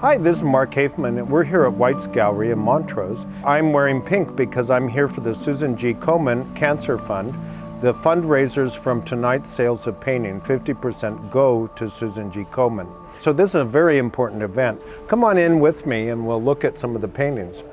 Hi, this is Mark Hafeman, and we're here at White's Gallery in Montrose. I'm wearing pink because I'm here for the Susan G. Komen Cancer Fund. The fundraisers from tonight's sales of painting, 50% go to Susan G. Komen. So this is a very important event. Come on in with me and we'll look at some of the paintings.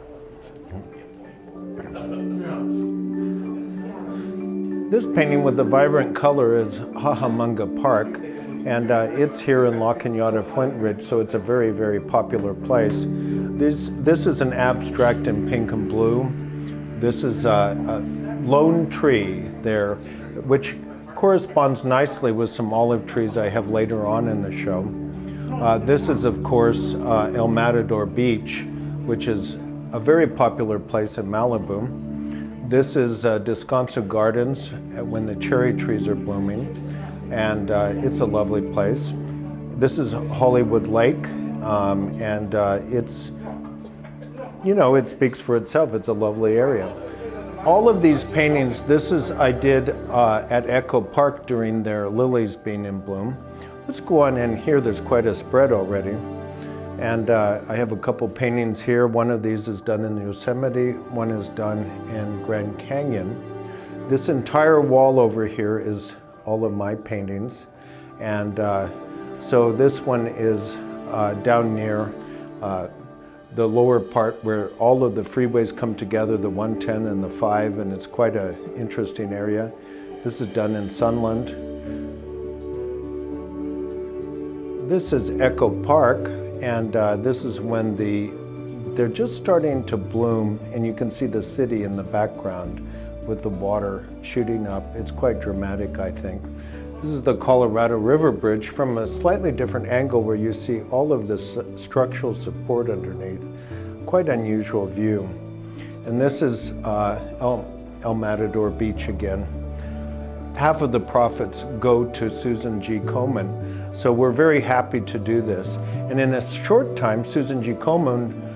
This painting with the vibrant color is Hafeman Park, and it's here in La Cañada, Flint Ridge, so it's a very, very popular place. This is an abstract in pink and blue. This is a lone tree there, which corresponds nicely with some olive trees I have later on in the show. This is, of course, El Matador Beach, which is a very popular place in Malibu. This is Descanso Gardens when the cherry trees are blooming, and it's a lovely place. This is Hollywood Lake, and it's, you know, it speaks for itself. It's a lovely area. All of these paintings, I did at Echo Park during their lilies being in bloom. Let's go on in here. There's quite a spread already. And I have a couple paintings here. One of these is done in Yosemite, one is done in Grand Canyon. This entire wall over here is all of my paintings. And so this one is down near the lower part where all of the freeways come together, the 110 and the 5, and it's quite an interesting area. This is done in Sunland. This is Echo Park, and this is when they're just starting to bloom, and you can see the city in the background with the water shooting up. It's quite dramatic, I think. This is the Colorado River Bridge from a slightly different angle where you see all of this structural support underneath. Quite unusual view. And this is El Matador Beach again. Half of the profits go to Susan G. Komen, so we're very happy to do this. And in a short time, Susan G. Komen,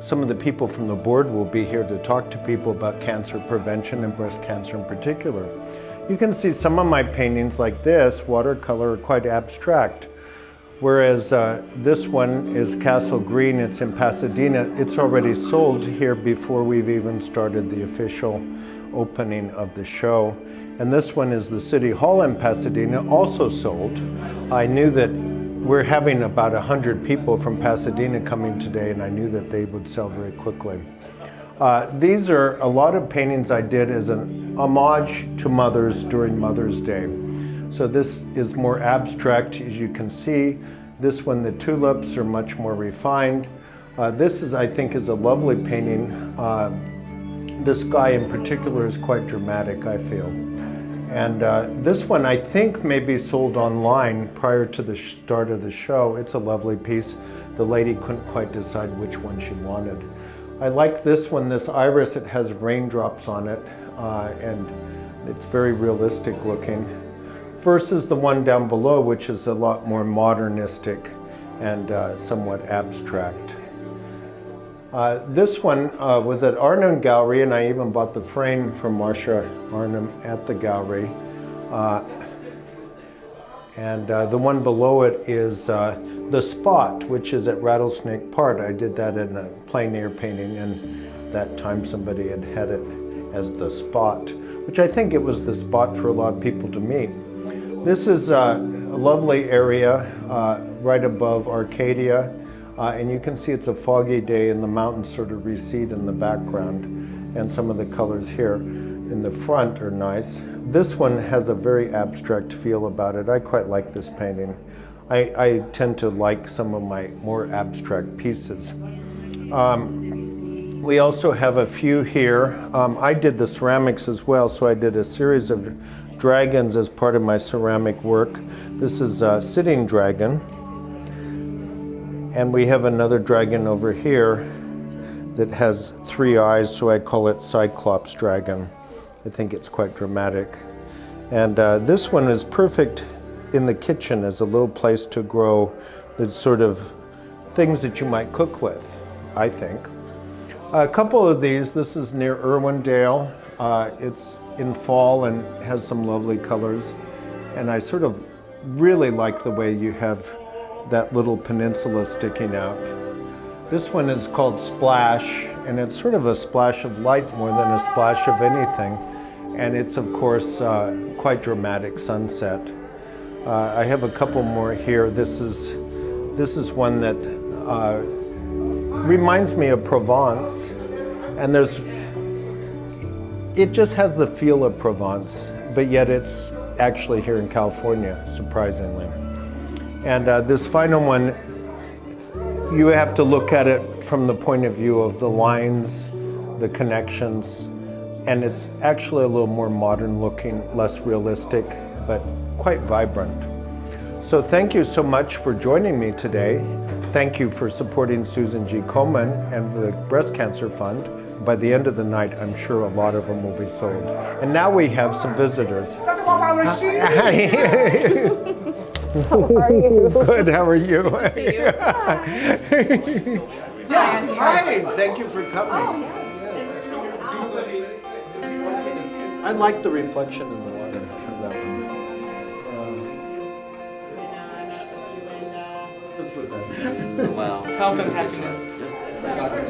some of the people from the board will be here to talk to people about cancer prevention and breast cancer in particular. You can see some of my paintings like this, watercolor, are quite abstract. Whereas this one is Castle Green, it's in Pasadena. It's already sold here before we've even started the official opening of the show. And this one is the City Hall in Pasadena, also sold. I knew that we're having about 100 people from Pasadena coming today, and I knew that they would sell very quickly. These are a lot of paintings I did as an homage to mothers during Mother's Day. So this is more abstract, as you can see. This one, the tulips are much more refined. This is, I think, is a lovely painting. The sky in particular is quite dramatic, I feel. And this one, I think, may be sold online prior to the start of the show. It's a lovely piece. The lady couldn't quite decide which one she wanted. I like this one, this iris. It has raindrops on it, and it's very realistic looking. Versus the one down below, which is a lot more modernistic and somewhat abstract. This one was at Arnhem Gallery, and I even bought the frame from Marcia Arnhem at the gallery. The one below it is The Spot, which is at Rattlesnake Park. I did that in a plein air painting, and that time somebody had it as The Spot, which I think it was the spot for a lot of people to meet. This is a lovely area right above Arcadia. And you can see it's a foggy day and the mountains sort of recede in the background, and some of the colors here in the front are nice. This one has a very abstract feel about it. I quite like this painting. I tend to like some of my more abstract pieces. We also have a few here. I did the ceramics as well, so I did a series of dragons as part of my ceramic work. This is a sitting dragon. And we have another dragon over here that has 3 eyes, so I call it Cyclops Dragon. I think it's quite dramatic. And this one is perfect in the kitchen as a little place to grow the sort of things that you might cook with, I think. A couple of these, this is near Irwindale. It's in fall and has some lovely colors. And I sort of really like the way you have that little peninsula sticking out. This one is called Splash, and it's sort of a splash of light more than a splash of anything. And it's, of course, quite dramatic sunset. I have a couple more here. This is one that reminds me of Provence, and it just has the feel of Provence, but yet it's actually here in California, surprisingly. And this final one, you have to look at it from the point of view of the lines, the connections, and it's actually a little more modern looking, less realistic, but quite vibrant. So thank you so much for joining me today. Thank you for supporting Susan G. Komen and the Breast Cancer Fund. By the end of the night, I'm sure a lot of them will be sold. And now we have some visitors. Dr. How are you? Good, how are you? Hi, thank you for coming. I like the reflection in the water of that one. Wow. Health and happiness.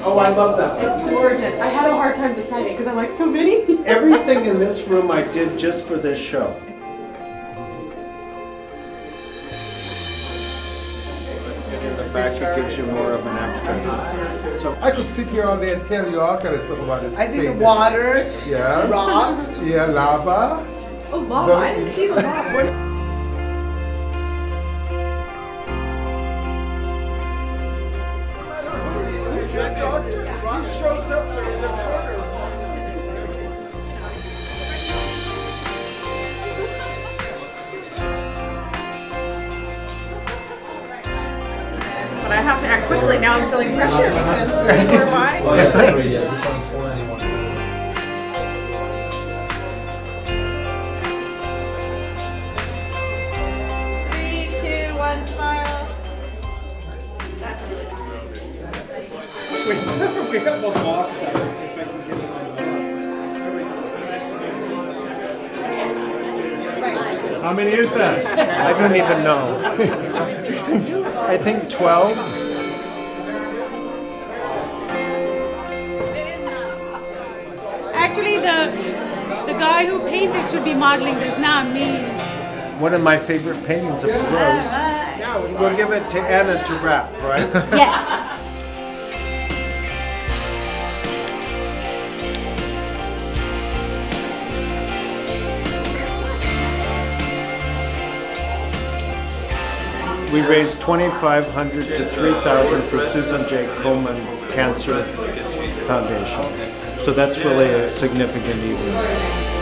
Oh, I love that. It's gorgeous. I had a hard time deciding because I like so many. Everything in this room I did just for this show. In the back, it gives you more of an abstract. So I could sit here all day and tell you all kind of stuff about this. I see the water, yeah, rocks. yeah, lava. Oh, lava. I didn't see the lava. Shows up there in the corner. But I have to act quickly now. I'm feeling pressure because we're buying. This one's for anyone. 3, 2, 1, smile. We have a box out if I can get it on. How many is that? I don't even know. I think 12. Actually, the guy who painted should be modeling this, not me. One of my favorite paintings of Rose. Yeah, we'll give it to Anna to wrap, right? Yes. We raised $2,500 to $3,000 for Susan J. Komen Cancer Foundation. So that's really a significant evening.